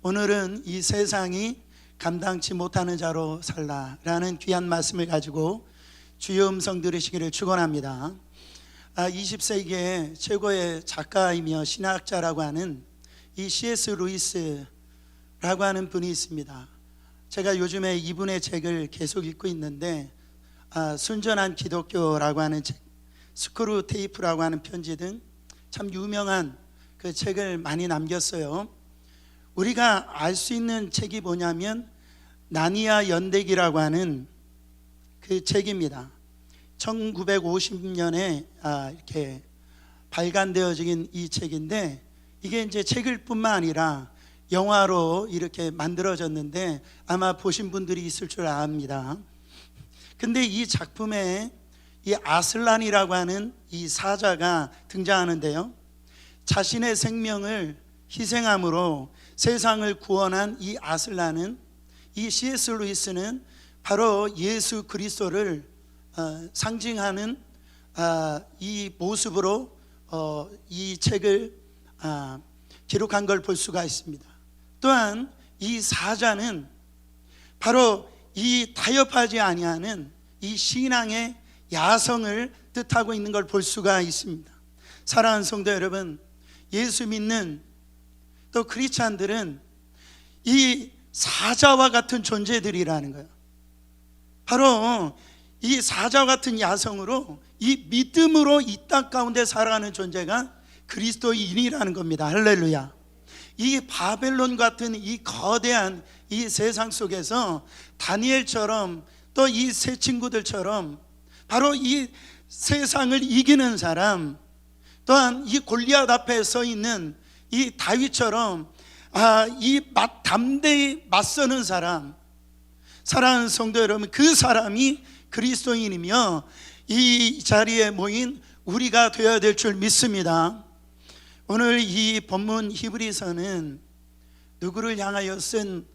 오늘은 이 세상이 감당치 못하는 자로 살라라는 귀한 말씀을 가지고 주의 음성 들으시기를 축원합니다. 20세기의 최고의 작가이며 신학자라고 하는 이 C.S. 루이스라고 하는 분이 있습니다. 제가 요즘에 이분의 책을 계속 읽고 있는데 순전한 기독교라고 하는 책, 스크루 테이프라고 하는 편지 등 참 유명한 그 책을 많이 남겼어요. 우리가 알 수 있는 책이 뭐냐면 나니아 연대기라고 하는 그 책입니다. 1950년에 이렇게 발간되어진 이 책인데, 이게 이제 책일 뿐만 아니라 영화로 이렇게 만들어졌는데 아마 보신 분들이 있을 줄 압니다. 근데 이 작품에 이 아슬란이라고 하는 이 사자가 등장하는데요, 자신의 생명을 희생함으로 세상을 구원한 이 아슬란은, 이 C.S. 루이스는 바로 예수 그리스도를 상징하는 이 모습으로 이 책을 기록한 걸 볼 수가 있습니다. 또한 이 사자는 바로 이 타협하지 아니하는 이 신앙의 야성을 뜻하고 있는 걸 볼 수가 있습니다. 사랑하는 성도 여러분, 예수 믿는 또 크리스찬들은 이 사자와 같은 존재들이라는 거예요. 바로 이 사자와 같은 야성으로, 이 믿음으로 이 땅 가운데 살아가는 존재가 그리스도인이라는 겁니다. 할렐루야. 이 바벨론 같은 이 거대한 이 세상 속에서 다니엘처럼 또 이 세 친구들처럼 바로 이 세상을 이기는 사람, 또한 이 골리앗 앞에 서 있는 이 다윗처럼 담대히 맞서는 사람, 사랑하는 성도 여러분, 그 사람이 그리스도인이며 이 자리에 모인 우리가 되어야 될 줄 믿습니다. 오늘 이 본문 히브리서는 누구를 향하여 쓴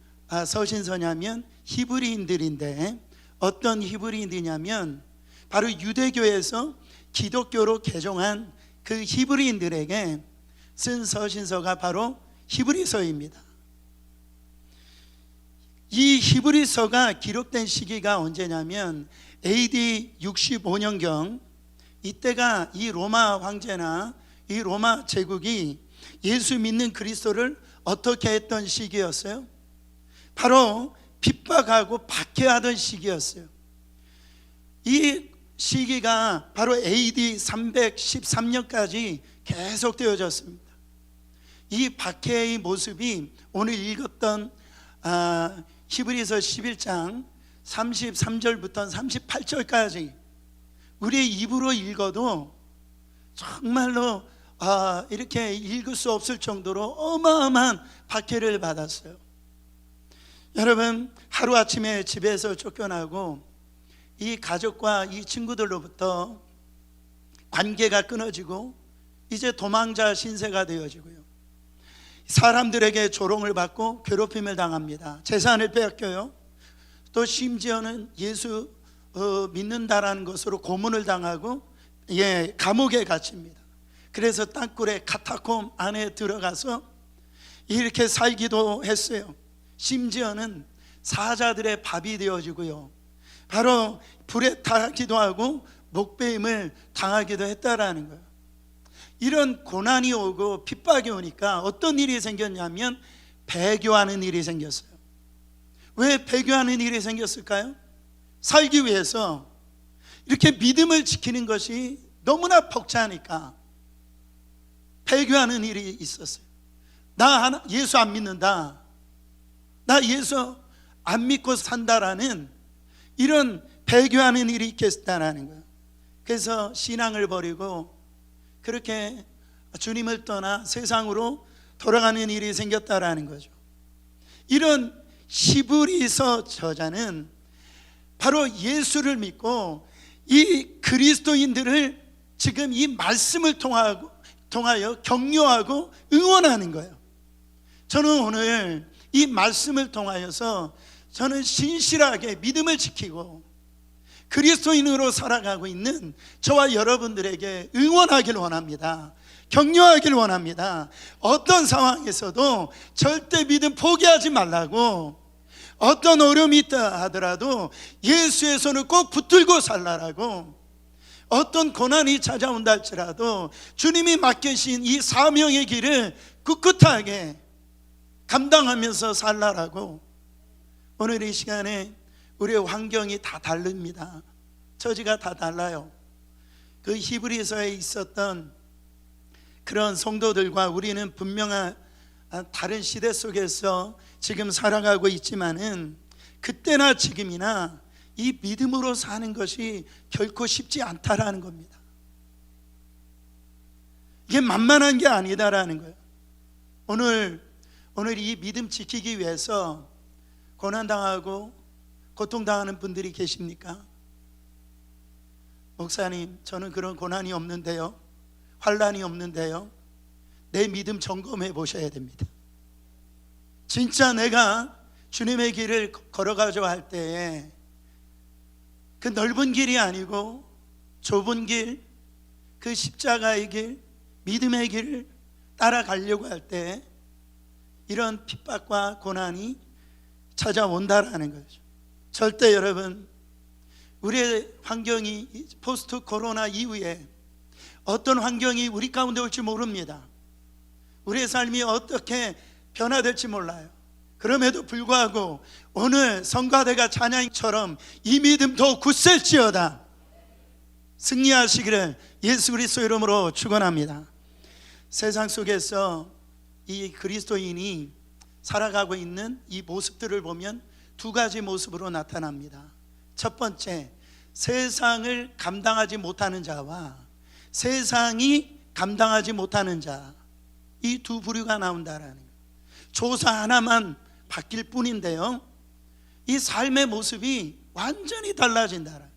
서신서냐면 히브리인들인데, 어떤 히브리인들이냐면 바로 유대교에서 기독교로 개종한 그 히브리인들에게 쓴 서신서가 바로 히브리서입니다. 이 히브리서가 기록된 시기가 언제냐면 AD 65년경, 이때가 이 로마 황제나 이 로마 제국이 예수 믿는 그리스도를 어떻게 했던 시기였어요? 바로 핍박하고 박해하던 시기였어요. 이 시기가 바로 AD 313년까지 계속 되어졌습니다. 이 박해의 모습이 오늘 읽었던 히브리서 11장 33절부터 38절까지 우리의 입으로 읽어도 정말로 이렇게 읽을 수 없을 정도로 어마어마한 박해를 받았어요. 여러분, 하루아침에 집에서 쫓겨나고 이 가족과 이 친구들로부터 관계가 끊어지고 이제 도망자 신세가 되어지고요, 사람들에게 조롱을 받고 괴롭힘을 당합니다. 재산을 빼앗겨요. 또 심지어는 예수 믿는다라는 것으로 고문을 당하고 감옥에 갇힙니다. 그래서 땅굴의 카타콤 안에 들어가서 이렇게 살기도 했어요. 심지어는 사자들의 밥이 되어지고요, 바로 불에 타기도 하고 목베임을 당하기도 했다라는 거예요. 이런 고난이 오고 핍박이 오니까 어떤 일이 생겼냐면 배교하는 일이 생겼어요. 왜 배교하는 일이 생겼을까요? 살기 위해서 이렇게 믿음을 지키는 것이 너무나 벅차니까 배교하는 일이 있었어요. 나 예수 안 믿는다, 나 예수 안 믿고 산다라는 이런 배교하는 일이 있겠다라는 거예요. 그래서 신앙을 버리고 그렇게 주님을 떠나 세상으로 돌아가는 일이 생겼다라는 거죠. 이런 히브리서 저자는 바로 예수를 믿고 이 그리스도인들을 지금 이 말씀을 통하여 격려하고 응원하는 거예요. 저는 오늘 이 말씀을 통하여서 저는 신실하게 믿음을 지키고 그리스도인으로 살아가고 있는 저와 여러분들에게 응원하길 원합니다. 격려하길 원합니다. 어떤 상황에서도 절대 믿음 포기하지 말라고, 어떤 어려움이 있다 하더라도 예수의 손을 꼭 붙들고 살라라고, 어떤 고난이 찾아온다 할지라도 주님이 맡기신 이 사명의 길을 꿋꿋하게 감당하면서 살라라고. 오늘 이 시간에 우리의 환경이 다 다릅니다. 처지가 다 달라요. 그 히브리서에 있었던 그런 성도들과 우리는 분명한 다른 시대 속에서 지금 살아가고 있지만은, 그때나 지금이나 이 믿음으로 사는 것이 결코 쉽지 않다라는 겁니다. 이게 만만한 게 아니다라는 거예요. 오늘 이 믿음 지키기 위해서 고난당하고 고통당하는 분들이 계십니까? 목사님, 저는 그런 고난이 없는데요, 환난이 없는데요. 내 믿음 점검해 보셔야 됩니다. 진짜 내가 주님의 길을 걸어가자 할 때에 그 넓은 길이 아니고 좁은 길, 그 십자가의 길, 믿음의 길을 따라가려고 할 때 이런 핍박과 고난이 찾아온다라는 거죠. 절대 여러분, 우리의 환경이 포스트 코로나 이후에 어떤 환경이 우리 가운데 올지 모릅니다. 우리의 삶이 어떻게 변화될지 몰라요. 그럼에도 불구하고 오늘 성가대가 찬양처럼 이 믿음 더 굳셀지어다 승리하시기를 예수 그리스도 이름으로 축원합니다. 세상 속에서 이 그리스도인이 살아가고 있는 이 모습들을 보면 두 가지 모습으로 나타납니다. 첫 번째, 세상을 감당하지 못하는 자와 세상이 감당하지 못하는 자, 이 두 부류가 나온다라는 거예요. 조사 하나만 바뀔 뿐인데요, 이 삶의 모습이 완전히 달라진다.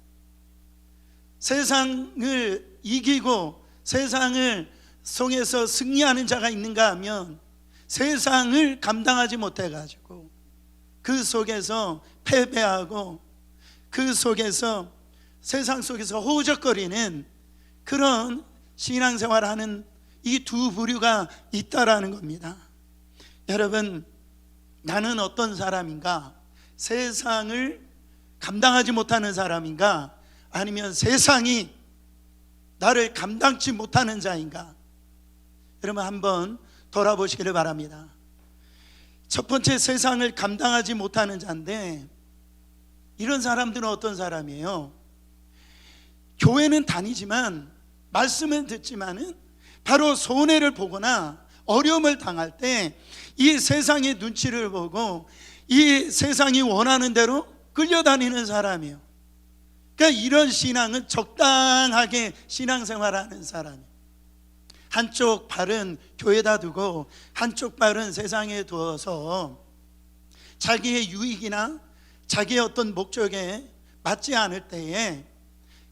세상을 이기고 세상을 통해서 승리하는 자가 있는가 하면, 세상을 감당하지 못해가지고 그 속에서 패배하고 그 속에서 세상 속에서 호적거리는 그런 신앙생활하는 이 두 부류가 있다라는 겁니다. 여러분, 나는 어떤 사람인가? 세상을 감당하지 못하는 사람인가? 아니면 세상이 나를 감당치 못하는 자인가? 여러분 한번 돌아보시기를 바랍니다. 첫 번째, 세상을 감당하지 못하는 자인데, 이런 사람들은 어떤 사람이에요? 교회는 다니지만, 말씀은 듣지만은 바로 손해를 보거나 어려움을 당할 때 이 세상의 눈치를 보고 이 세상이 원하는 대로 끌려다니는 사람이에요. 그러니까 이런 신앙은 적당하게 신앙생활하는 사람이에요. 한쪽 발은 교회에다 두고 한쪽 발은 세상에 두어서 자기의 유익이나 자기의 어떤 목적에 맞지 않을 때에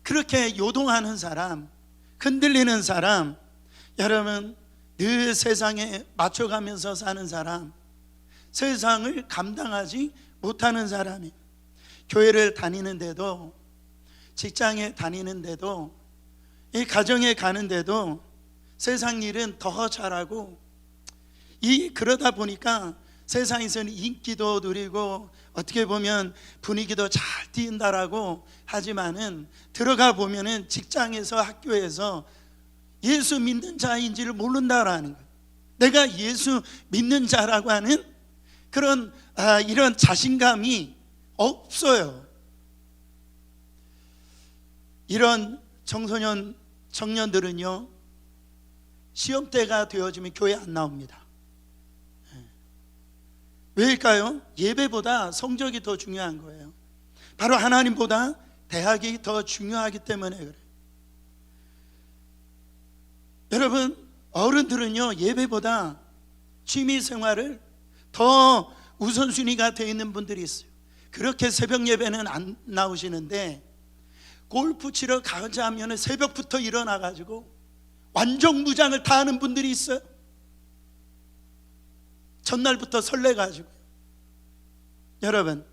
그렇게 요동하는 사람, 흔들리는 사람, 여러분 늘 세상에 맞춰가면서 사는 사람, 세상을 감당하지 못하는 사람이, 교회를 다니는데도, 직장에 다니는데도, 이 가정에 가는데도 세상 일은 더 잘하고, 그러다 보니까 세상에서는 인기도 누리고 어떻게 보면 분위기도 잘 띄운다라고 하지만은, 들어가 보면은 직장에서 학교에서 예수 믿는 자인지를 모른다라는 거예요. 내가 예수 믿는 자라고 하는 그런 이런 자신감이 없어요. 이런 청소년, 청년들은요, 시험대가 되어지면 교회 안 나옵니다. 왜일까요? 예배보다 성적이 더 중요한 거예요. 바로 하나님보다 대학이 더 중요하기 때문에 그래요. 여러분, 어른들은요, 예배보다 취미생활을 더 우선순위가 되어 있는 분들이 있어요. 그렇게 새벽 예배는 안 나오시는데, 골프 치러 가자 하면 새벽부터 일어나가지고 완전무장을 다 하는 분들이 있어요. 전날부터 설레가지고. 여러분,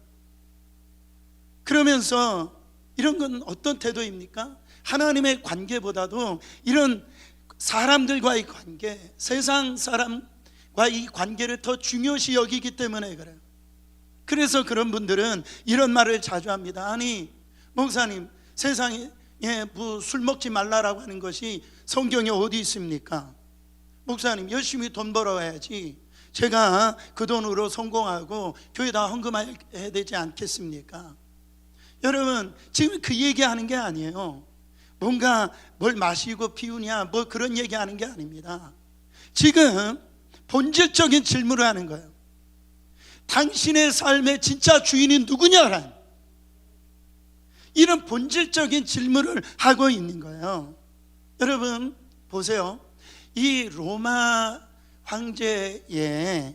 그러면서 이런 건 어떤 태도입니까? 하나님의 관계보다도 이런 사람들과의 관계, 세상 사람과 이 관계를 더 중요시 여기기 때문에 그래요. 그래서 그런 분들은 이런 말을 자주 합니다. 아니 목사님, 세상에 술 먹지 말라라고 하는 것이 성경에 어디 있습니까? 목사님, 열심히 돈 벌어야지 제가 그 돈으로 성공하고 교회다 헌금해야 되지 않겠습니까? 여러분, 지금 그 얘기하는 게 아니에요. 뭔가 뭘 마시고 피우냐 뭐 그런 얘기하는 게 아닙니다. 지금 본질적인 질문을 하는 거예요. 당신의 삶의 진짜 주인이 누구냐라는 이런 본질적인 질문을 하고 있는 거예요. 여러분 보세요. 이 로마 황제나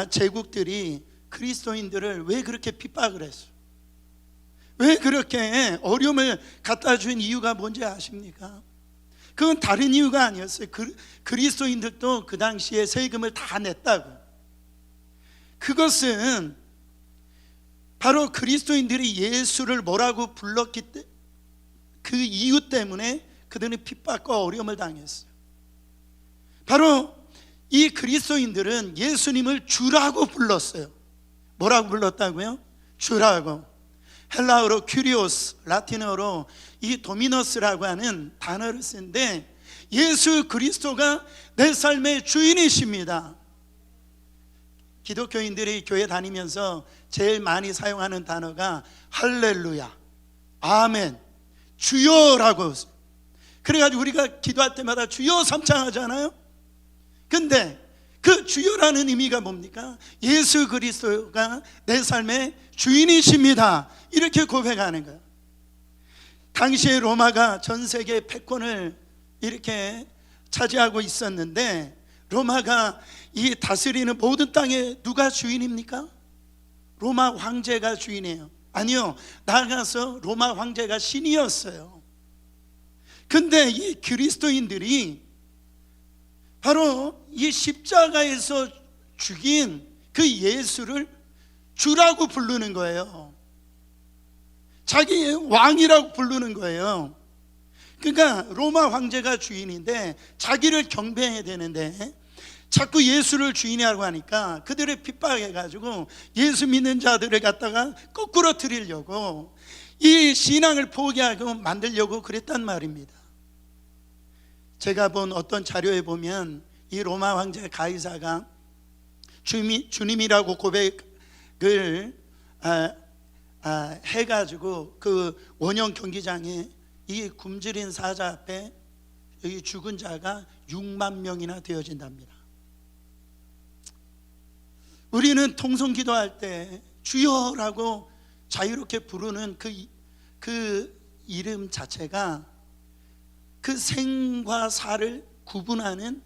제국들이 그리스도인들을 왜 그렇게 핍박을 했어요? 왜 그렇게 어려움을 갖다 준 이유가 뭔지 아십니까? 그건 다른 이유가 아니었어요. 그리스도인들도 그 당시에 세금을 다 냈다고. 그것은 바로 그리스도인들이 예수를 뭐라고 불렀기 때문에, 그 이유 때문에 그들은 핍박과 어려움을 당했어요. 바로 이 그리스도인들은 예수님을 주라고 불렀어요. 뭐라고 불렀다고요? 주라고. 헬라어로 큐리오스, 라틴어로 이 도미너스라고 하는 단어를 쓴데, 예수 그리스도가 내 삶의 주인이십니다. 기독교인들이 교회 다니면서 제일 많이 사용하는 단어가 할렐루야, 아멘, 주여라고. 그래가지고 우리가 기도할 때마다 주여 삼창하잖아요. 근데 그 주여라는 의미가 뭡니까? 예수 그리스도가 내 삶의 주인이십니다, 이렇게 고백하는 거예요. 당시에 로마가 전 세계 패권을 이렇게 차지하고 있었는데, 로마가 이 다스리는 모든 땅에 누가 주인입니까? 로마 황제가 주인이에요. 아니요, 나아가서 로마 황제가 신이었어요. 근데 이 그리스도인들이 바로 이 십자가에서 죽인 그 예수를 주라고 부르는 거예요. 자기의 왕이라고 부르는 거예요. 그러니까 로마 황제가 주인인데 자기를 경배해야 되는데 자꾸 예수를 주인이라고 하니까 그들을 핍박해가지고 예수 믿는 자들을 갖다가 거꾸로 드리려고, 이 신앙을 포기하고 만들려고 그랬단 말입니다. 제가 본 어떤 자료에 보면 이 로마 황제 가이사가 주님이라고 고백을 해가지고 그 원형 경기장에 이 굶주린 사자 앞에 이 죽은 자가 6만 명이나 되어진답니다. 우리는 통성 기도할 때 주여라고 자유롭게 부르는 그 이름 자체가 그 생과 사를 구분하는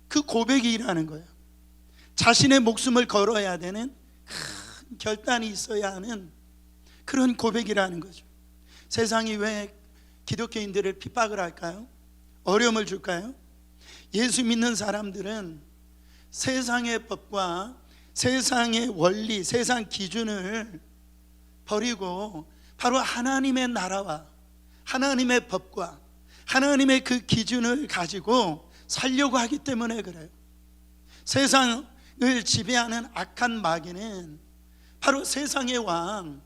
그 고백이라는 거예요. 자신의 목숨을 걸어야 되는 큰 결단이 있어야 하는 그런 고백이라는 거죠. 세상이 왜 기독교인들을 핍박을 할까요? 어려움을 줄까요? 예수 믿는 사람들은 세상의 법과 세상의 원리, 세상 기준을 버리고 바로 하나님의 나라와 하나님의 법과 하나님의 그 기준을 가지고 살려고 하기 때문에 그래요. 세상을 지배하는 악한 마귀는 바로 세상의 왕,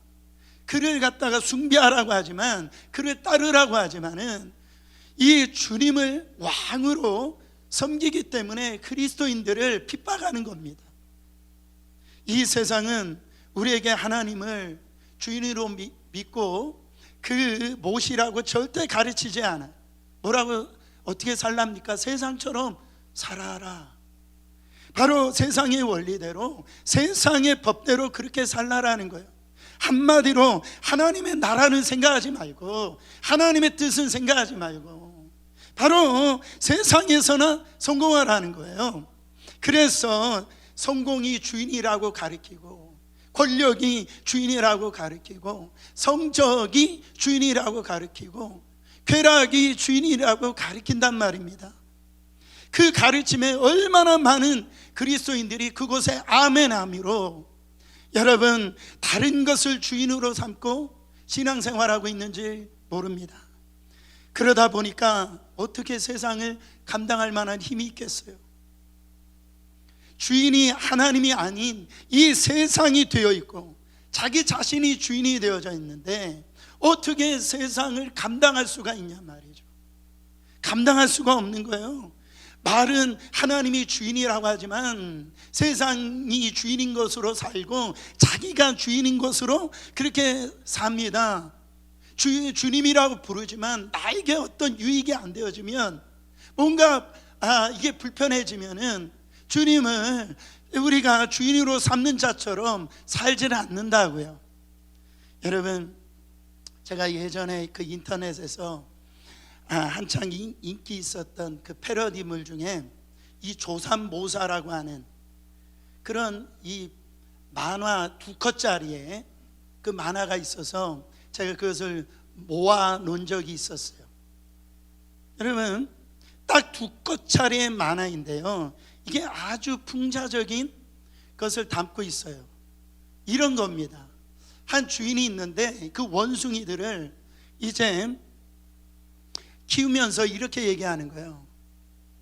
그를 갖다가 숭배하라고 하지만, 그를 따르라고 하지만은 이 주님을 왕으로 섬기기 때문에 그리스도인들을 핍박하는 겁니다. 이 세상은 우리에게 하나님을 주인으로 믿고 그 모시라고 절대 가르치지 않아요. 뭐라고 어떻게 살랍니까? 세상처럼 살아라. 바로 세상의 원리대로, 세상의 법대로 그렇게 살라라는 거예요. 한마디로 하나님의 나라는 생각하지 말고, 하나님의 뜻은 생각하지 말고 바로 세상에서나 성공하라는 거예요. 그래서 성공이 주인이라고 가르치고, 권력이 주인이라고 가르치고, 성적이 주인이라고 가르치고, 쾌락이 주인이라고 가르친단 말입니다. 그 가르침에 얼마나 많은 그리스도인들이 그곳에 아멘함으로, 여러분 다른 것을 주인으로 삼고 신앙생활하고 있는지 모릅니다. 그러다 보니까 어떻게 세상을 감당할 만한 힘이 있겠어요? 주인이 하나님이 아닌 이 세상이 되어 있고 자기 자신이 주인이 되어져 있는데 어떻게 세상을 감당할 수가 있냐 말이죠. 감당할 수가 없는 거예요. 말은 하나님이 주인이라고 하지만 세상이 주인인 것으로 살고 자기가 주인인 것으로 그렇게 삽니다. 주님이라고 부르지만 나에게 어떤 유익이 안 되어지면 뭔가 이게 불편해지면은 주님을 우리가 주인으로 삼는 자처럼 살지는 않는다고요. 여러분, 제가 예전에 그 인터넷에서 한창 인기 있었던 그 패러디물 중에 이 조삼모사라고 하는 그런 이 만화 2컷짜리의 그 만화가 있어서 제가 그것을 모아 놓은 적이 있었어요. 여러분, 딱 2컷짜리의 만화인데요, 이게 아주 풍자적인 것을 담고 있어요. 이런 겁니다. 한 주인이 있는데 그 원숭이들을 이제 키우면서 이렇게 얘기하는 거예요.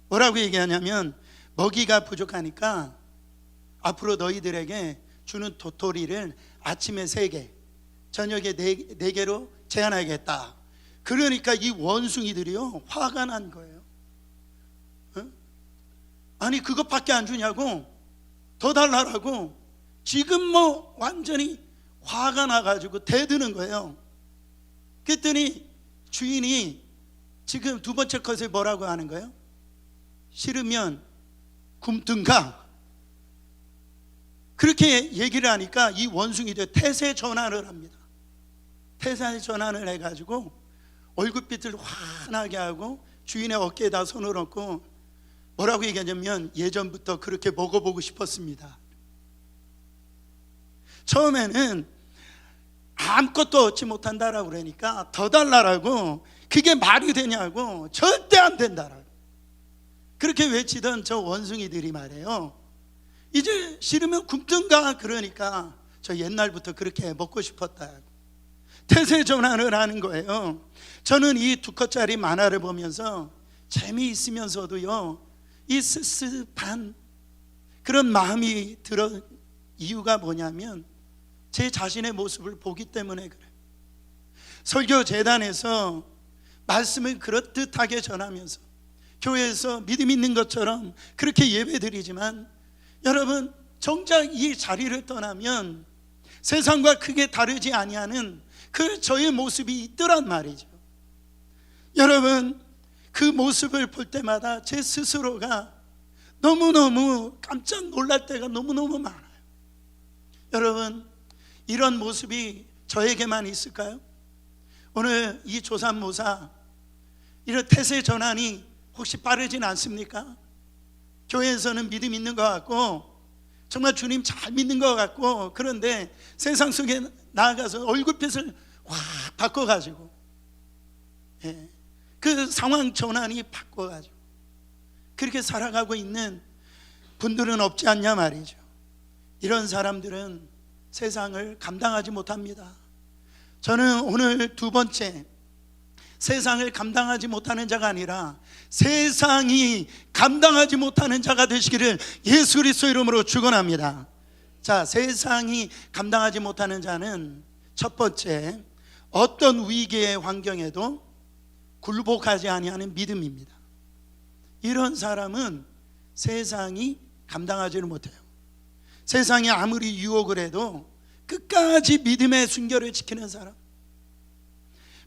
뭐라고 얘기하냐면, 먹이가 부족하니까 앞으로 너희들에게 주는 도토리를 아침에 3개, 저녁에 4개로 제한하겠다. 그러니까 이 원숭이들이요, 화가 난 거예요. 아니 그것밖에 안 주냐고, 더 달라고. 지금 뭐 완전히 화가 나가지고 대드는 거예요. 그랬더니 주인이 지금 2번째 컷에 뭐라고 하는 거예요? 싫으면 굶든가. 그렇게 얘기를 하니까 이 원숭이들 태세 전환을 합니다. 태세 전환을 해가지고 얼굴빛을 환하게 하고 주인의 어깨에다 손을 얹고 뭐라고 얘기하냐면, 예전부터 그렇게 먹어보고 싶었습니다. 처음에는 아무것도 얻지 못한다라고 그러니까 더 달라라고, 그게 말이 되냐고, 절대 안 된다라고 그렇게 외치던 저 원숭이들이 말이에요, 이제 싫으면 굶든가. 그러니까 저 옛날부터 그렇게 먹고 싶었다. 태세 전환을 하는 거예요. 저는 이 2컷짜리 만화를 보면서 재미있으면서도요, 이 씁쓸한 그런 마음이 들어. 이유가 뭐냐면 제 자신의 모습을 보기 때문에 그래요. 설교재단에서 말씀을 그럴듯하게 전하면서 교회에서 믿음 있는 것처럼 그렇게 예배드리지만, 여러분, 정작 이 자리를 떠나면 세상과 크게 다르지 아니하는 그 저의 모습이 있더란 말이죠. 여러분, 그 모습을 볼 때마다 제 스스로가 너무너무 깜짝 놀랄 때가 너무너무 많아요. 여러분, 이런 모습이 저에게만 있을까요? 오늘 이 조삼모사, 이런 태세 전환이 혹시 빠르진 않습니까? 교회에서는 믿음 있는 것 같고 정말 주님 잘 믿는 것 같고, 그런데 세상 속에 나아가서 얼굴빛을 확 바꿔가지고, 그 상황 전환이 바꿔가지고 그렇게 살아가고 있는 분들은 없지 않냐 말이죠. 이런 사람들은 세상을 감당하지 못합니다. 저는 오늘 2번째, 세상을 감당하지 못하는 자가 아니라 세상이 감당하지 못하는 자가 되시기를 예수 그리스도 이름으로 축원합니다. 자, 세상이 감당하지 못하는 자는 첫 번째, 어떤 위기의 환경에도 굴복하지 아니하는 믿음입니다. 이런 사람은 세상이 감당하지를 못해요. 세상이 아무리 유혹을 해도 끝까지 믿음의 순결을 지키는 사람,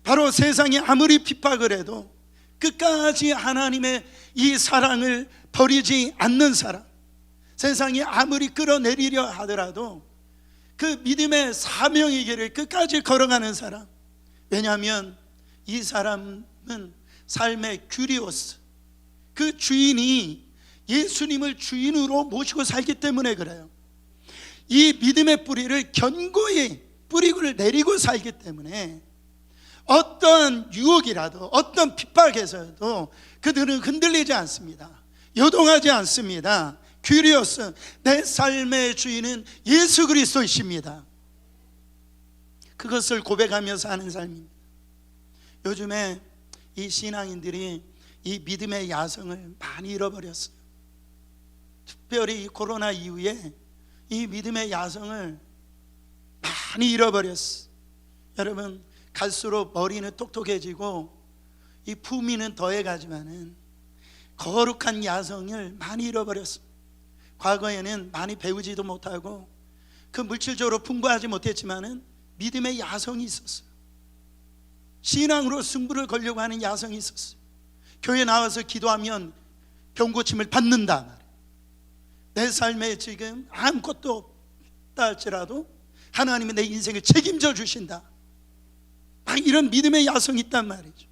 바로 세상이 아무리 핍박을 해도 끝까지 하나님의 이 사랑을 버리지 않는 사람, 세상이 아무리 끌어내리려 하더라도 그 믿음의 사명의 길을 끝까지 걸어가는 사람. 왜냐하면 이 사람은 삶의 규리오스, 그 주인이 예수님을 주인으로 모시고 살기 때문에 그래요. 이 믿음의 뿌리를 견고히 뿌리를 내리고 살기 때문에 어떤 유혹이라도, 어떤 핍박에서도 그들은 흔들리지 않습니다. 요동하지 않습니다. 규리오스, 내 삶의 주인은 예수 그리스도이십니다. 그것을 고백하며 사는 삶입니다. 요즘에 이 신앙인들이 이 믿음의 야성을 많이 잃어버렸어요. 특별히 이 코로나 이후에 이 믿음의 야성을 많이 잃어버렸어요. 여러분, 갈수록 머리는 똑똑해지고 이 품위는 더해가지만은 거룩한 야성을 많이 잃어버렸습니다. 과거에는 많이 배우지도 못하고 그 물질적으로 풍부하지 못했지만은 믿음의 야성이 있었어요. 신앙으로 승부를 걸려고 하는 야성이 있었어요. 교회 나와서 기도하면 병고침을 받는다 말이에요. 내 삶에 지금 아무것도 없다 할지라도 하나님은 내 인생을 책임져 주신다, 막 이런 믿음의 야성이 있단 말이죠.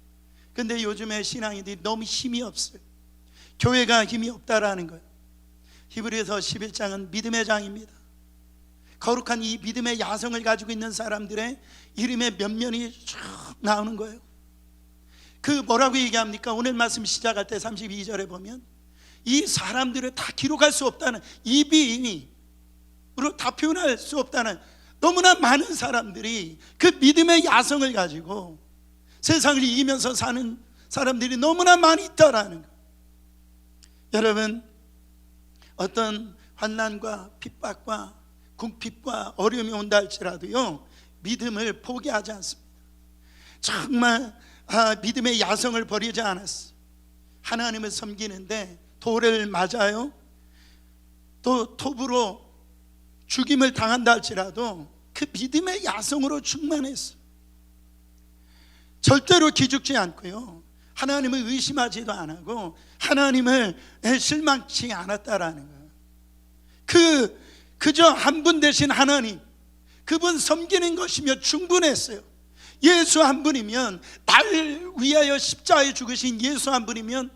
근데 요즘에 신앙인들이 너무 힘이 없어요. 교회가 힘이 없다라는 거예요. 히브리서 11장은 믿음의 장입니다. 거룩한 이 믿음의 야성을 가지고 있는 사람들의 이름의 면면이 쭉 나오는 거예요. 그 뭐라고 얘기합니까? 오늘 말씀 시작할 때 32절에 보면 이 사람들을 다 기록할 수 없다는, 입으로 다 표현할 수 없다는 너무나 많은 사람들이 그 믿음의 야성을 가지고 세상을 이기면서 사는 사람들이 너무나 많이 있다라는 거예요. 여러분, 어떤 환난과 핍박과 궁핍과 어려움이 온다 할지라도요, 믿음을 포기하지 않습니다. 정말 믿음의 야성을 버리지 않았어요. 하나님을 섬기는데 돌을 맞아요, 또 톱으로 죽임을 당한다 할지라도 그 믿음의 야성으로 충만했어요. 절대로 기죽지 않고요, 하나님을 의심하지도 않고 하나님을 실망치 않았다라는 거예요. 그저 한 분 되신 하나님, 그분 섬기는 것이며 충분했어요. 예수 한 분이면, 날 위하여 십자가에 죽으신 예수 한 분이면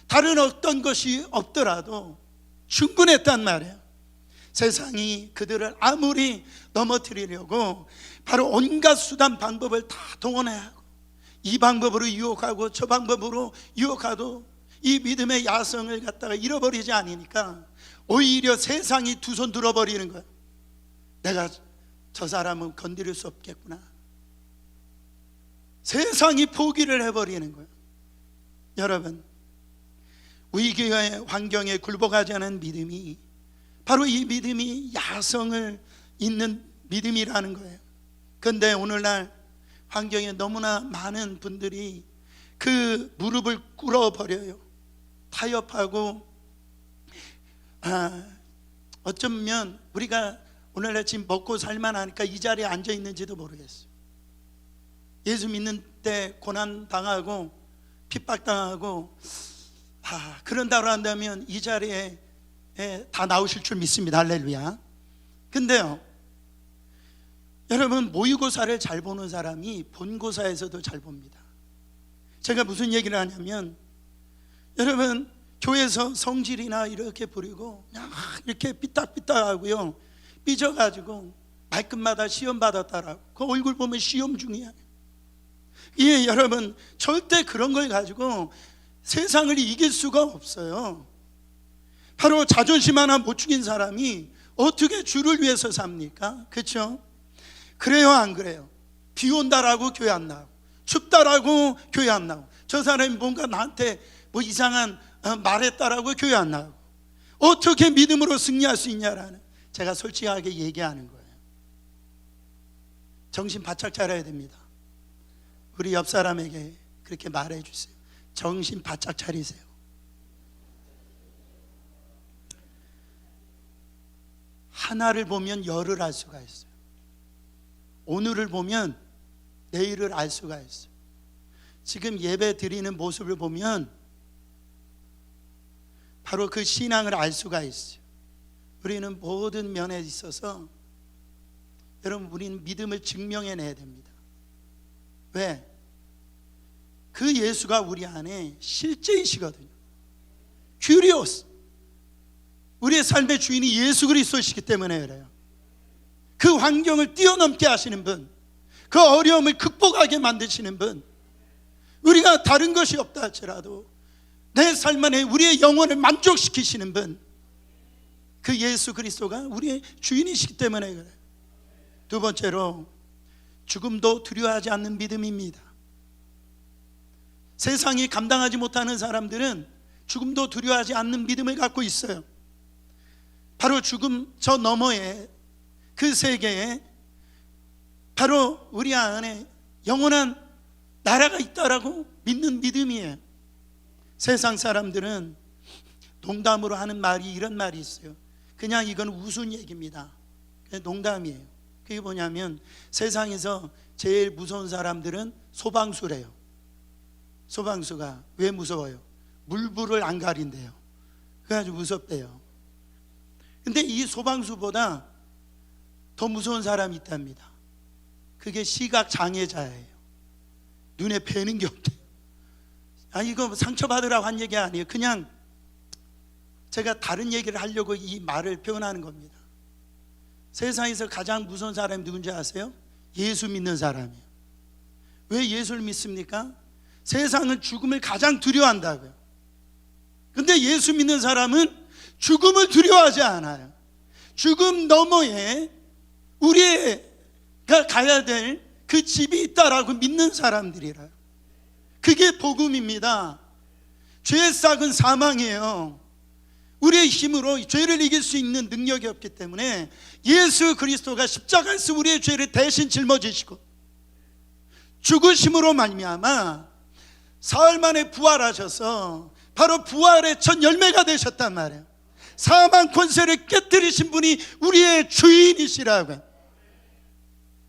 다른 어떤 것이 없더라도 충분했단 말이에요. 세상이 그들을 아무리 넘어뜨리려고 바로 온갖 수단 방법을 다 동원해야 하고, 이 방법으로 유혹하고 저 방법으로 유혹하도 이 믿음의 야성을 갖다가 잃어버리지 않으니까 오히려 세상이 두 손 들어버리는 거예요. 내가 저 사람은 건드릴 수 없겠구나. 세상이 포기를 해버리는 거예요. 여러분, 위기의 환경에 굴복하지 않은 믿음이 바로 이 믿음이 야성을 잇는 믿음이라는 거예요. 그런데 오늘날 환경에 너무나 많은 분들이 그 무릎을 꿇어버려요. 타협하고, 어쩌면 우리가 오늘날 지금 먹고 살만하니까 이 자리에 앉아 있는지도 모르겠어요. 예수 믿는 때 고난당하고 핍박당하고 그런다고 한다면 이 자리에 다 나오실 줄 믿습니다. 할렐루야. 근데요, 여러분, 모의고사를 잘 보는 사람이 본고사에서도 잘 봅니다. 제가 무슨 얘기를 하냐면, 여러분, 교회에서 성질이나 이렇게 부리고 그냥 이렇게 삐딱삐딱하고요, 삐져가지고 말끝마다 시험 받았다라고, 그 얼굴 보면 시험 중이야. 예, 여러분, 절대 그런 걸 가지고 세상을 이길 수가 없어요. 바로 자존심 하나 못 죽인 사람이 어떻게 주를 위해서 삽니까? 그렇죠? 그래요, 안 그래요? 비 온다라고 교회 안 나오고, 춥다라고 교회 안 나오고, 저 사람이 뭔가 나한테 뭐 이상한 말했다라고 교회 안 나오고, 어떻게 믿음으로 승리할 수 있냐라는, 제가 솔직하게 얘기하는 거예요. 정신 바짝 차려야 됩니다. 우리 옆 사람에게 그렇게 말해 주세요. 정신 바짝 차리세요. 하나를 보면 열을 알 수가 있어요. 오늘을 보면 내일을 알 수가 있어요. 지금 예배 드리는 모습을 보면 바로 그 신앙을 알 수가 있어요. 우리는 모든 면에 있어서, 여러분, 우리는 믿음을 증명해내야 됩니다. 왜? 그 예수가 우리 안에 실제이시거든요. 큐리오스, 우리의 삶의 주인이 예수 그리스도이시기 때문에 그래요. 그 환경을 뛰어넘게 하시는 분, 그 어려움을 극복하게 만드시는 분, 우리가 다른 것이 없다 할지라도 내 삶 안에 우리의 영혼을 만족시키시는 분, 그 예수 그리스도가 우리의 주인이시기 때문에 그래요. 두 번째로, 죽음도 두려워하지 않는 믿음입니다. 세상이 감당하지 못하는 사람들은 죽음도 두려워하지 않는 믿음을 갖고 있어요. 바로 죽음 저 너머에, 그 세계에 바로 우리 안에 영원한 나라가 있다라고 믿는 믿음이에요. 세상 사람들은 농담으로 하는 말이 이런 말이 있어요. 그냥 이건 우스운 얘기입니다. 그냥 농담이에요. 그게 뭐냐면 세상에서 제일 무서운 사람들은 소방수래요. 소방수가 왜 무서워요? 물불을 안 가린대요. 그래가지고 무섭대요. 근데 이 소방수보다 더 무서운 사람이 있답니다. 그게 시각장애자예요. 눈에 뵈는 게 없대요. 이거 상처받으라고 한 얘기 아니에요. 그냥 제가 다른 얘기를 하려고 이 말을 표현하는 겁니다. 세상에서 가장 무서운 사람이 누군지 아세요? 예수 믿는 사람이에요. 왜 예수를 믿습니까? 세상은 죽음을 가장 두려워한다고요. 근데 예수 믿는 사람은 죽음을 두려워하지 않아요. 죽음 너머에 우리가 가야 될 그 집이 있다라고 믿는 사람들이라요. 그게 복음입니다. 죄의 싹은 사망이에요. 우리의 힘으로 죄를 이길 수 있는 능력이 없기 때문에 예수 그리스도가 십자가에서 우리의 죄를 대신 짊어지시고 죽으심으로 말미암아 사흘 만에 부활하셔서 바로 부활의 첫 열매가 되셨단 말이에요. 사망 권세를 깨뜨리신 분이 우리의 주인이시라고요.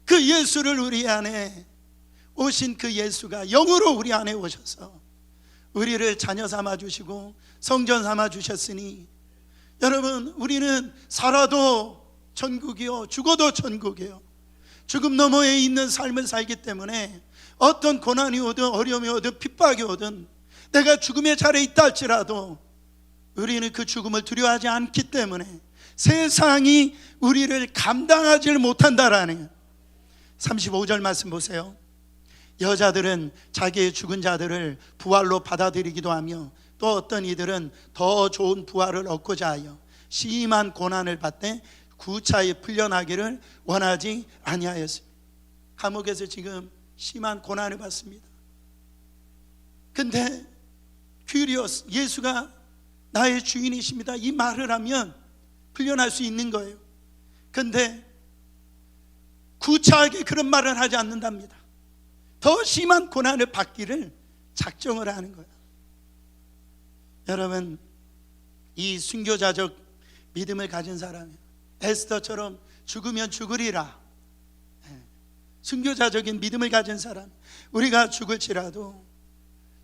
그 예수를 우리 안에 오신 그 예수가 영으로 우리 안에 오셔서 우리를 자녀 삼아 주시고 성전 삼아 주셨으니 여러분, 우리는 살아도 천국이요 죽어도 천국이요. 죽음 너머에 있는 삶을 살기 때문에 어떤 고난이 오든 어려움이 오든 핍박이 오든 내가 죽음의 자리에 있다 할지라도 우리는 그 죽음을 두려워하지 않기 때문에 세상이 우리를 감당하지 못한다라는 35절 말씀 보세요. 여자들은 자기의 죽은 자들을 부활로 받아들이기도 하며 또 어떤 이들은 더 좋은 부활을 얻고자 하여 심한 고난을 받되 구차히 풀려나기를 원하지 아니하였습니다. 감옥에서 지금 심한 고난을 받습니다. 근데 큐리오스, 예수가 나의 주인이십니다, 이 말을 하면 풀려날 수 있는 거예요. 근데 구차하게 그런 말을 하지 않는답니다. 더 심한 고난을 받기를 작정을 하는 거예요. 여러분, 이 순교자적 믿음을 가진 사람이에요. 에스더처럼 죽으면 죽으리라, 순교자적인 믿음을 가진 사람, 우리가 죽을지라도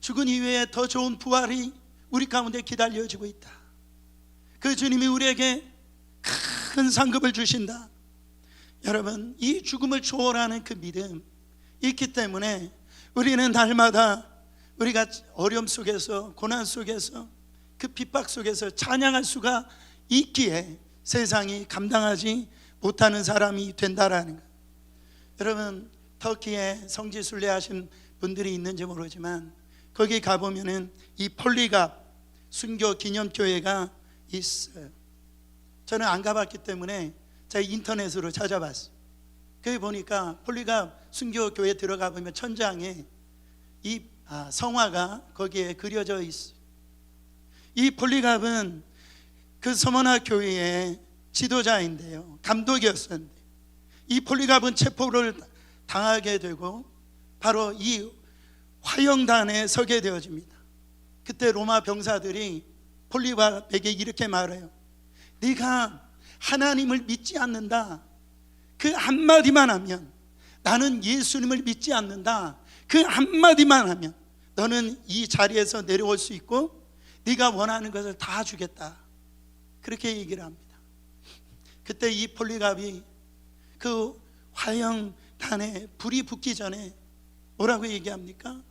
죽은 이후에 더 좋은 부활이 우리 가운데 기다려지고 있다. 그 주님이 우리에게 큰 상급을 주신다. 여러분, 이 죽음을 초월하는 그 믿음 있기 때문에 우리는 날마다 우리가 어려움 속에서 고난 속에서 그 핍박 속에서 찬양할 수가 있기에 세상이 감당하지 못하는 사람이 된다라는 것. 여러분, 터키에 성지순례 하신 분들이 있는지 모르지만 거기 가보면은 이 폴리갑 순교 기념교회가 있어요. 저는 안 가봤기 때문에 제가 인터넷으로 찾아봤어요. 거기 보니까 폴리갑 순교교회 들어가 보면 천장에 이 성화가 거기에 그려져 있어요. 이 폴리갑은 그 서머나 교회의 지도자인데요, 감독이었었는데 이 폴리갑은 체포를 당하게 되고 바로 이 화형단에 서게 되어집니다. 그때 로마 병사들이 폴리갑에게 이렇게 말해요. 네가 하나님을 믿지 않는다, 그 한마디만 하면, 나는 예수님을 믿지 않는다, 그 한마디만 하면 너는 이 자리에서 내려올 수 있고 네가 원하는 것을 다 주겠다, 그렇게 얘기를 합니다. 그때 이 폴리갑이 그 화형단에 불이 붙기 전에 뭐라고 얘기합니까?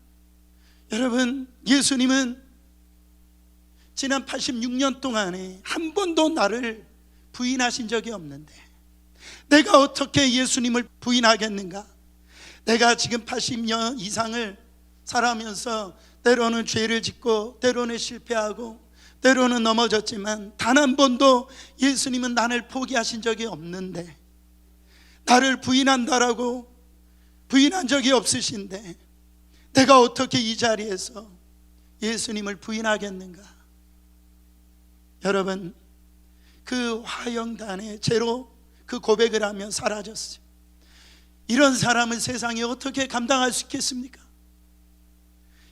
여러분, 예수님은 지난 86년 동안에 한 번도 나를 부인하신 적이 없는데 내가 어떻게 예수님을 부인하겠는가? 내가 지금 80년 이상을 살아면서 때로는 죄를 짓고 때로는 실패하고 때로는 넘어졌지만 단 한 번도 예수님은 나를 포기하신 적이 없는데 나를 부인한다라고 부인한 적이 없으신데 내가 어떻게 이 자리에서 예수님을 부인하겠는가? 여러분, 그 화영단의 죄로 그 고백을 하며 사라졌어요. 이런 사람을 세상에 어떻게 감당할 수 있겠습니까?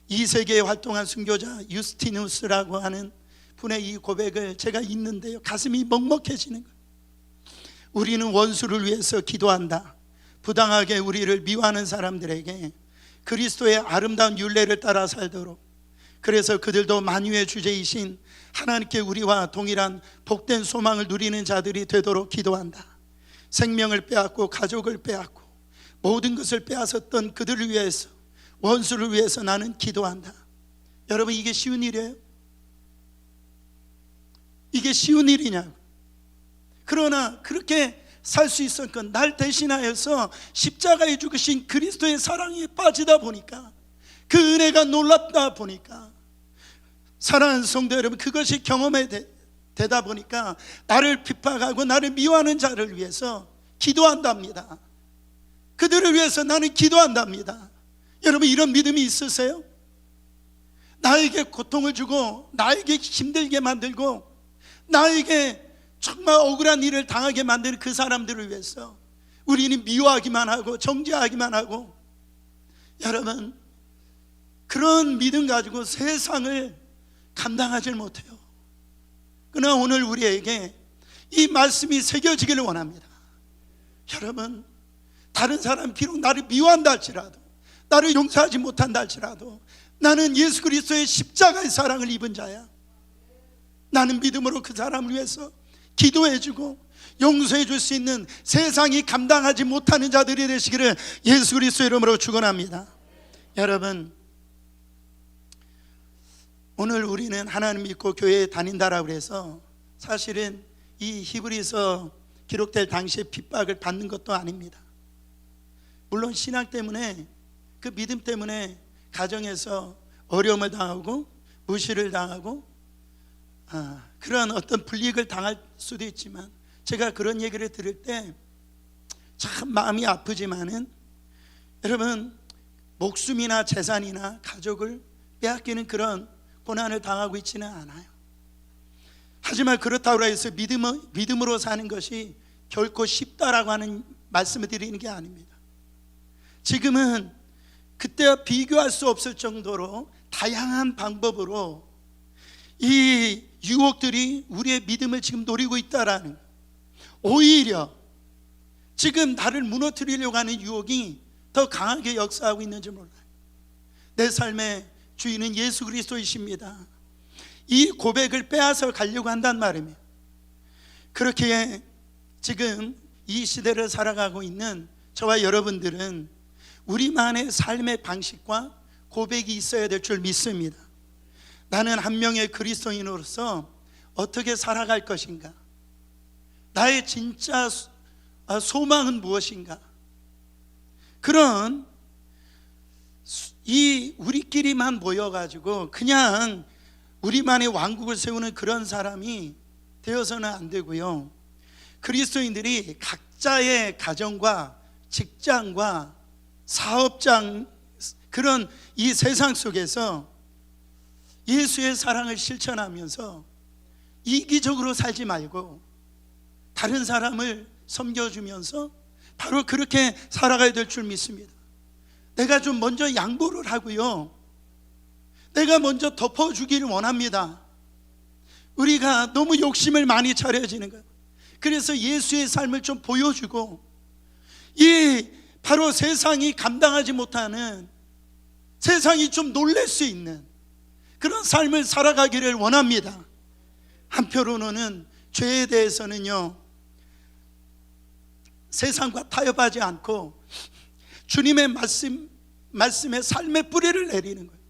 이 세계에 활동한 순교자 유스티누스라고 하는 분의 이 고백을 제가 읽는데요, 가슴이 먹먹해지는 거예요. 우리는 원수를 위해서 기도한다. 부당하게 우리를 미워하는 사람들에게 그리스도의 아름다운 율례를 따라 살도록, 그래서 그들도 만유의 주제이신 하나님께 우리와 동일한 복된 소망을 누리는 자들이 되도록 기도한다. 생명을 빼앗고 가족을 빼앗고 모든 것을 빼앗았던 그들을 위해서, 원수를 위해서 나는 기도한다. 여러분, 이게 쉬운 일이에요? 이게 쉬운 일이냐고. 그러나 그렇게 살 수 있었건 날 대신하여서 십자가에 죽으신 그리스도의 사랑에 빠지다 보니까, 그 은혜가 놀랍다 보니까, 사랑하는 성도 여러분, 그것이 경험이 되다 보니까 나를 핍박하고 나를 미워하는 자를 위해서 기도한답니다. 그들을 위해서 나는 기도한답니다. 여러분, 이런 믿음이 있으세요? 나에게 고통을 주고 나에게 힘들게 만들고 나에게 정말 억울한 일을 당하게 만드는 그 사람들을 위해서 우리는 미워하기만 하고 정죄하기만 하고, 여러분, 그런 믿음 가지고 세상을 감당하지 못해요. 그러나 오늘 우리에게 이 말씀이 새겨지기를 원합니다. 여러분, 다른 사람 비록 나를 미워한다 할지라도, 나를 용서하지 못한다 할지라도, 나는 예수 그리스도의 십자가의 사랑을 입은 자야. 나는 믿음으로 그 사람을 위해서 기도해주고 용서해 줄 수 있는, 세상이 감당하지 못하는 자들이 되시기를 예수 그리스도의 이름으로 축원합니다. 여러분, 오늘 우리는 하나님 믿고 교회에 다닌다라고 해서 사실은 이 히브리서 기록될 당시에 핍박을 받는 것도 아닙니다. 물론 신앙 때문에, 그 믿음 때문에 가정에서 어려움을 당하고 무시를 당하고 그런 어떤 불이익을 당할 수도 있지만, 제가 그런 얘기를 들을 때 참 마음이 아프지만은, 여러분, 목숨이나 재산이나 가족을 빼앗기는 그런 고난을 당하고 있지는 않아요. 하지만 그렇다고 해서 믿음으로 사는 것이 결코 쉽다라고 하는 말씀을 드리는 게 아닙니다. 지금은 그때와 비교할 수 없을 정도로 다양한 방법으로 이 유혹들이 우리의 믿음을 지금 노리고 있다라는, 오히려 지금 나를 무너뜨리려고 하는 유혹이 더 강하게 역사하고 있는지 몰라요. 내 삶의 주인은 예수 그리스도이십니다. 이 고백을 빼앗아 가려고 한단 말입니다. 그렇게 지금 이 시대를 살아가고 있는 저와 여러분들은 우리만의 삶의 방식과 고백이 있어야 될 줄 믿습니다. 나는 한 명의 그리스도인으로서 어떻게 살아갈 것인가? 나의 진짜 소망은 무엇인가? 그런 이 우리끼리만 모여가지고 그냥 우리만의 왕국을 세우는 그런 사람이 되어서는 안 되고요. 그리스도인들이 각자의 가정과 직장과 사업장, 그런 이 세상 속에서 예수의 사랑을 실천하면서 이기적으로 살지 말고 다른 사람을 섬겨주면서 바로 그렇게 살아가야 될 줄 믿습니다. 내가 좀 먼저 양보를 하고요, 내가 먼저 덮어주기를 원합니다. 우리가 너무 욕심을 많이 차려지는 거예요. 그래서 예수의 삶을 좀 보여주고, 이 바로 세상이 감당하지 못하는, 세상이 좀 놀랄 수 있는 그런 삶을 살아가기를 원합니다. 한편으로는 죄에 대해서는요, 세상과 타협하지 않고 주님의 말씀에 삶의 뿌리를 내리는 거예요.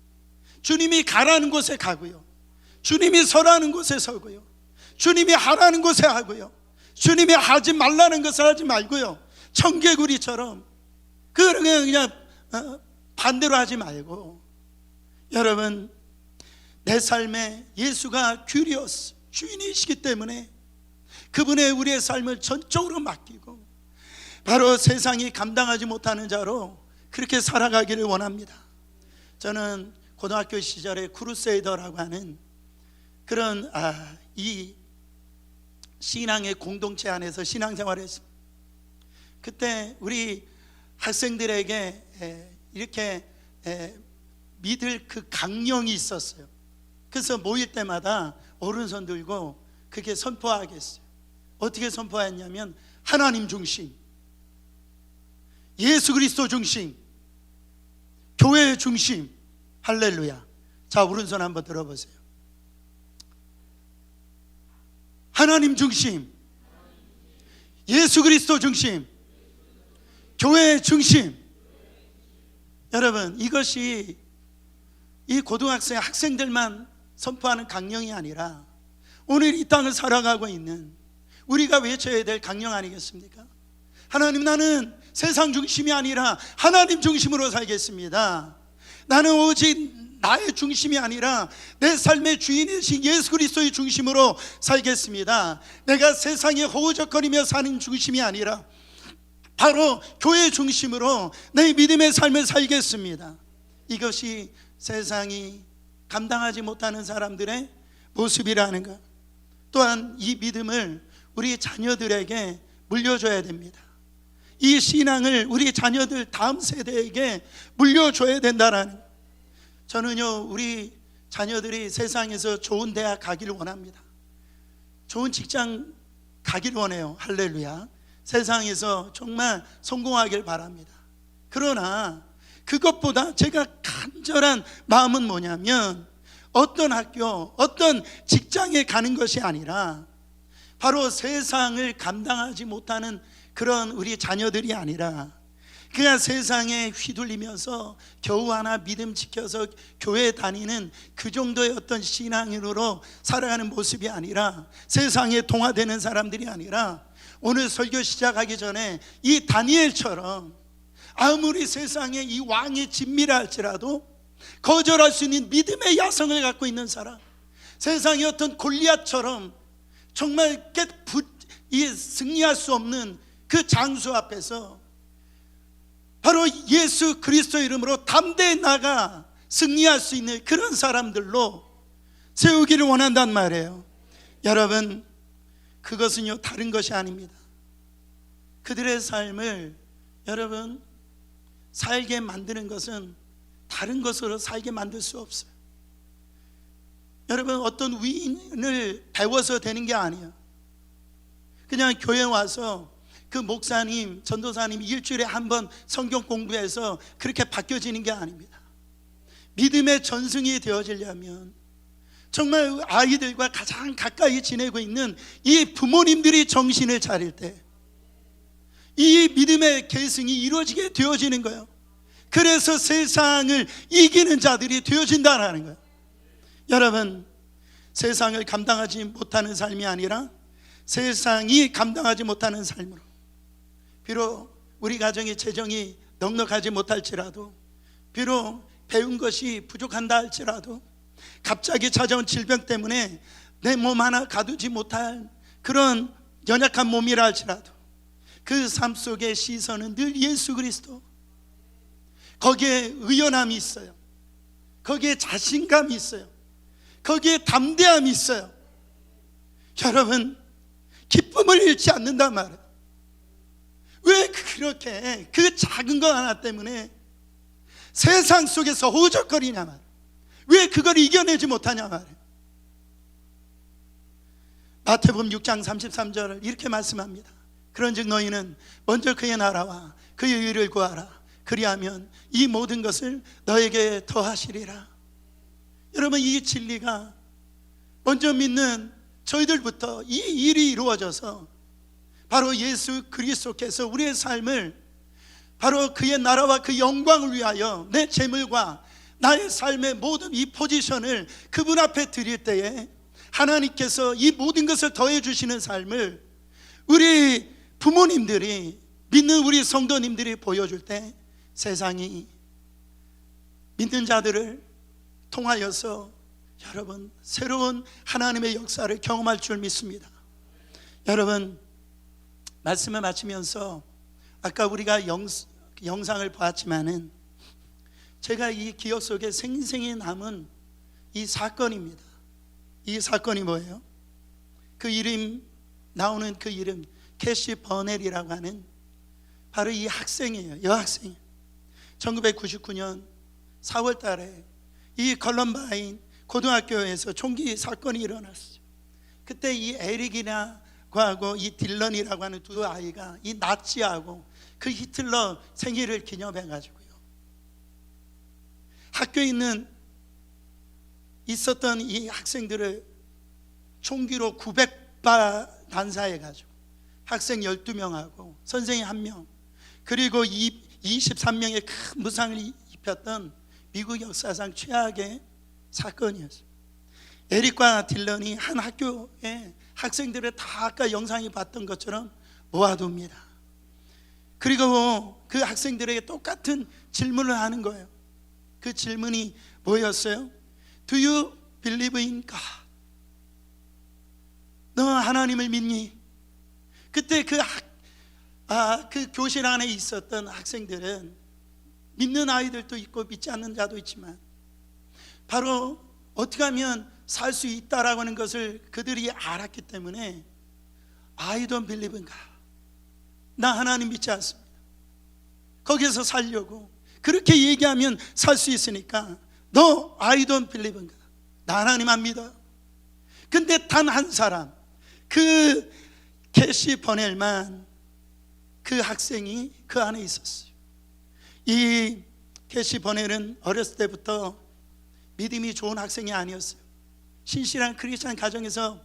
주님이 가라는 곳에 가고요, 주님이 서라는 곳에 서고요, 주님이 하라는 곳에 하고요, 주님이 하지 말라는 것을 하지 말고요, 청개구리처럼 그냥 반대로 하지 말고, 여러분, 내 삶에 예수가 큐리오스 주인이시기 때문에 그분의 우리의 삶을 전적으로 맡기고 바로 세상이 감당하지 못하는 자로 그렇게 살아가기를 원합니다. 저는 고등학교 시절에 크루세이더라고 하는 그런 이 신앙의 공동체 안에서 신앙생활을 했습니다. 그때 우리 학생들에게 이렇게 믿을 그 강령이 있었어요. 그래서 모일 때마다 오른손 들고 그렇게 선포하겠어요. 어떻게 선포했냐면 하나님 중심, 예수 그리스도 중심, 교회 중심. 할렐루야. 자, 오른손 한번 들어보세요. 하나님 중심, 예수 그리스도 중심, 교회 중심. 여러분, 이것이 이 고등학생 학생들만 선포하는 강령이 아니라 오늘 이 땅을 살아가고 있는 우리가 외쳐야 될 강령 아니겠습니까? 하나님, 나는 세상 중심이 아니라 하나님 중심으로 살겠습니다. 나는 오직 나의 중심이 아니라 내 삶의 주인이신 예수 그리스도의 중심으로 살겠습니다. 내가 세상에 허우적거리며 사는 중심이 아니라 바로 교회 중심으로 내 믿음의 삶을 살겠습니다. 이것이 세상이 감당하지 못하는 사람들의 모습이라는 것. 또한 이 믿음을 우리 자녀들에게 물려줘야 됩니다. 이 신앙을 우리 자녀들 다음 세대에게 물려줘야 된다라는 것. 저는요, 우리 자녀들이 세상에서 좋은 대학 가기를 원합니다. 좋은 직장 가기를 원해요. 할렐루야. 세상에서 정말 성공하길 바랍니다. 그러나 그것보다 제가 간절한 마음은 뭐냐면 어떤 학교, 어떤 직장에 가는 것이 아니라 바로 세상을 감당하지 못하는 그런 우리 자녀들이 아니라 그냥 세상에 휘둘리면서 겨우 하나 믿음 지켜서 교회 다니는 그 정도의 어떤 신앙인으로 살아가는 모습이 아니라 세상에 동화되는 사람들이 아니라 오늘 설교 시작하기 전에 이 다니엘처럼 아무리 세상에 이 왕의 진미라 할지라도 거절할 수 있는 믿음의 야성을 갖고 있는 사람, 세상의 어떤 골리앗처럼 정말 승리할 수 없는 그 장수 앞에서 바로 예수 그리스도 이름으로 담대히 나가 승리할 수 있는 그런 사람들로 세우기를 원한단 말이에요. 여러분, 그것은요 다른 것이 아닙니다. 그들의 삶을 여러분 살게 만드는 것은 다른 것으로 살게 만들 수 없어요. 여러분, 어떤 위인을 배워서 되는 게 아니에요. 그냥 교회 와서 그 목사님, 전도사님 일주일에 한 번 성경 공부해서 그렇게 바뀌어지는 게 아닙니다. 믿음의 전승이 되어지려면 정말 아이들과 가장 가까이 지내고 있는 이 부모님들이 정신을 차릴 때 이 믿음의 계승이 이루어지게 되어지는 거예요. 그래서 세상을 이기는 자들이 되어진다는 거예요. 여러분, 세상을 감당하지 못하는 삶이 아니라 세상이 감당하지 못하는 삶으로, 비록 우리 가정의 재정이 넉넉하지 못할지라도, 비록 배운 것이 부족한다 할지라도, 갑자기 찾아온 질병 때문에 내 몸 하나 가두지 못할 그런 연약한 몸이라 할지라도 그 삶 속의 시선은 늘 예수 그리스도, 거기에 의연함이 있어요. 거기에 자신감이 있어요. 거기에 담대함이 있어요. 여러분, 기쁨을 잃지 않는단 말이에요. 왜 그렇게 그 작은 것 하나 때문에 세상 속에서 호적거리냐 말이에요. 왜 그걸 이겨내지 못하냐 말이에요. 마태복음 6장 33절을 이렇게 말씀합니다. 그런즉 너희는 먼저 그의 나라와 그의 의를 구하라. 그리하면 이 모든 것을 너에게 더하시리라. 여러분, 이 진리가 먼저 믿는 저희들부터 이 일이 이루어져서 바로 예수 그리스도께서 우리의 삶을 바로 그의 나라와 그 영광을 위하여 내 재물과 나의 삶의 모든 이 포지션을 그분 앞에 드릴 때에 하나님께서 이 모든 것을 더해 주시는 삶을 우리 부모님들이, 믿는 우리 성도님들이 보여줄 때 세상이 믿는 자들을 통하여서 여러분 새로운 하나님의 역사를 경험할 줄 믿습니다. 여러분, 말씀을 마치면서 아까 우리가 영상을 보았지만은 제가 이 기억 속에 생생히 남은 이 사건입니다. 이 사건이 뭐예요? 그 이름 나오는 그 이름 캐시 버넬이라고 하는 바로 이 학생이에요. 여학생이에요. 1999년 4월 달에 이 컬럼바인 고등학교에서 총기 사건이 일어났어요. 그때 이 에릭이라고 이 딜런이라고 하는 두 아이가 이 나치하고 그 히틀러 생일을 기념해 가지고요, 학교에 있었던 이 학생들을 총기로 900발 난사해 가지고 학생 12명하고 선생님 1명 그리고 23명의 큰 무상을 입혔던 미국 역사상 최악의 사건이었어요. 에릭과 딜런이 한 학교에 학생들을 다 아까 영상에 봤던 것처럼 모아둡니다. 그리고 그 학생들에게 똑같은 질문을 하는 거예요. 그 질문이 뭐였어요? Do you believe in God? 너 하나님을 믿니? 그때 그 교실 안에 있었던 학생들은 믿는 아이들도 있고 믿지 않는 자도 있지만 바로 어떻게 하면 살 수 있다라고 하는 것을 그들이 알았기 때문에 I don't believe in God, 나 하나님 믿지 않습니다. 거기서 살려고 그렇게 얘기하면 살 수 있으니까 너 I don't believe in God, 나 하나님 안 믿어. 근데 단 한 사람, 그 캐시 버넬만 그 학생이 그 안에 있었어요. 이 캐시 버넬은 어렸을 때부터 믿음이 좋은 학생이 아니었어요. 신실한 크리스찬 가정에서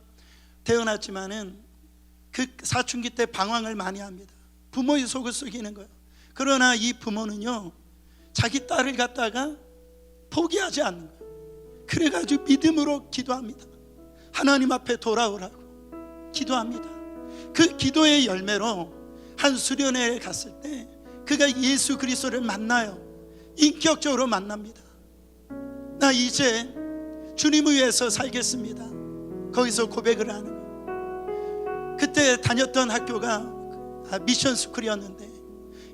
태어났지만은 그 사춘기 때 방황을 많이 합니다. 부모의 속을 썩이는 거예요. 그러나 이 부모는요, 자기 딸을 갖다가 포기하지 않는 거예요. 그래가지고 믿음으로 기도합니다. 하나님 앞에 돌아오라고 기도합니다. 그 기도의 열매로 한 수련회에 갔을 때 그가 예수 그리스도를 만나요. 인격적으로 만납니다. 나 이제 주님을 위해서 살겠습니다. 거기서 고백을 하는 거예요. 그때 다녔던 학교가 미션 스쿨이었는데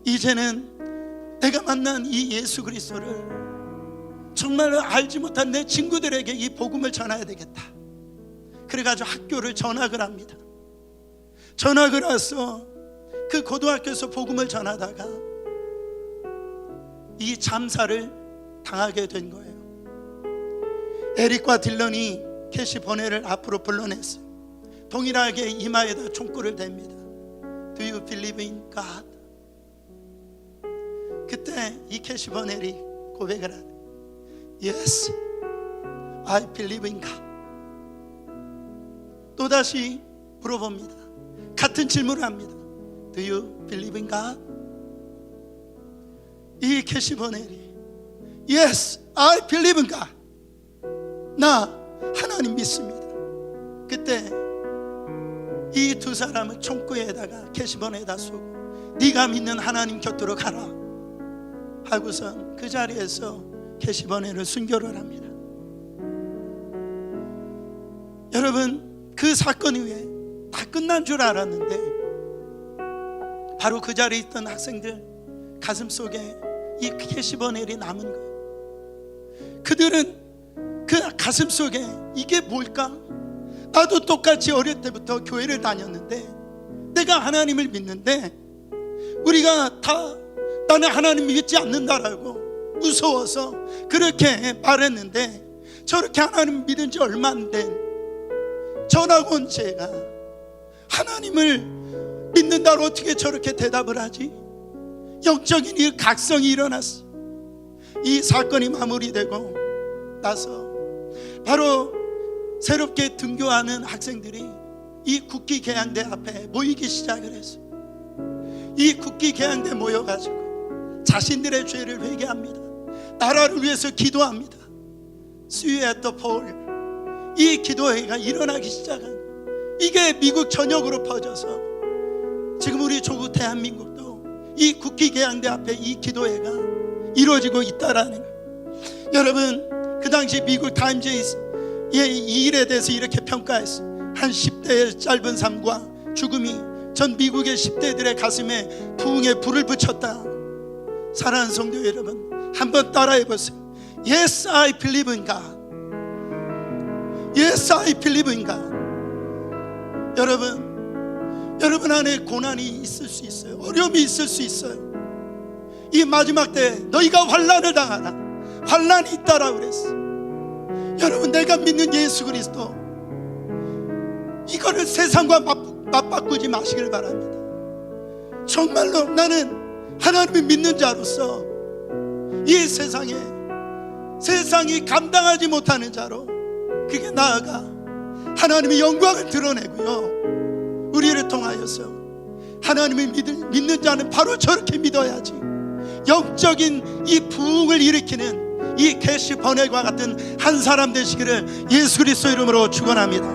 이제는 내가 만난 이 예수 그리스도를 정말 알지 못한 내 친구들에게 이 복음을 전해야 되겠다. 그래가지고 학교를 전학을 합니다. 전학을 와서 그 고등학교에서 복음을 전하다가 이 잠사를 당하게 된 거예요. 에릭과 딜런이 캐시 버넬을 앞으로 불러냈어요. 동일하게 이마에다 총구를 댑니다. Do you believe in God? 그때 이 캐시 버넬이 고백을 하네. Yes, I believe in God. 또다시 물어봅니다. 같은 질문을 합니다. Do you believe in God? 이 캐시 버넬이 Yes, I believe in God. 나 하나님 믿습니다. 그때 이 두 사람을 총구에다가 캐시본에다 쏘고 네가 믿는 하나님 곁으로 가라 하고선 그 자리에서 캐시본에를 순교를 합니다. 여러분, 그 사건 이후에 다 끝난 줄 알았는데 바로 그 자리에 있던 학생들 가슴 속에 이 캐시버넬이 남은 거예요. 그들은 그 가슴 속에 이게 뭘까? 나도 똑같이 어릴 때부터 교회를 다녔는데 내가 하나님을 믿는데 우리가 다 나는 하나님 믿지 않는다라고 무서워서 그렇게 말했는데 저렇게 하나님 믿은 지 얼마 안 된 전학 온 제가 하나님을 믿는다고 어떻게 저렇게 대답을 하지? 영적인 이 각성이 일어났어. 이 사건이 마무리되고 나서 바로 새롭게 등교하는 학생들이 이 국기 개양대 앞에 모이기 시작을 했어요. 이 국기 개양대 모여가지고 자신들의 죄를 회개합니다. 나라를 위해서 기도합니다. See you at the pole. 이 기도회가 일어나기 시작한 거예요. 이게 미국 전역으로 퍼져서 지금 우리 조국 대한민국도 이 국기 개양대 앞에 이 기도회가 이루어지고 있다라는 거예요. 여러분, 그 당시 미국 타임즈에 이 일에 대해서 이렇게 평가했어요. 한 10대의 짧은 삶과 죽음이 전 미국의 10대들의 가슴에 부흥의 불을 붙였다. 사랑하는 성도 여러분, 한번 따라해 보세요. Yes, I believe in God. Yes, I believe in God. 여러분 안에 고난이 있을 수 있어요. 어려움이 있을 수 있어요. 이 마지막 때 너희가 환난을 당하라. 환난이 있다라고 그랬어. 여러분, 내가 믿는 예수 그리스도, 이거를 세상과 맞바꾸지 마시길 바랍니다. 정말로 나는 하나님을 믿는 자로서 이 세상이 감당하지 못하는 자로 그게 나아가 하나님의 영광을 드러내고요, 우리를 통하여서 하나님을 믿는 자는 바로 저렇게 믿어야지 영적인 이 부흥을 일으키는 이 캐시 버넬과 같은 한 사람 되시기를 예수 그리스도 이름으로 축원합니다.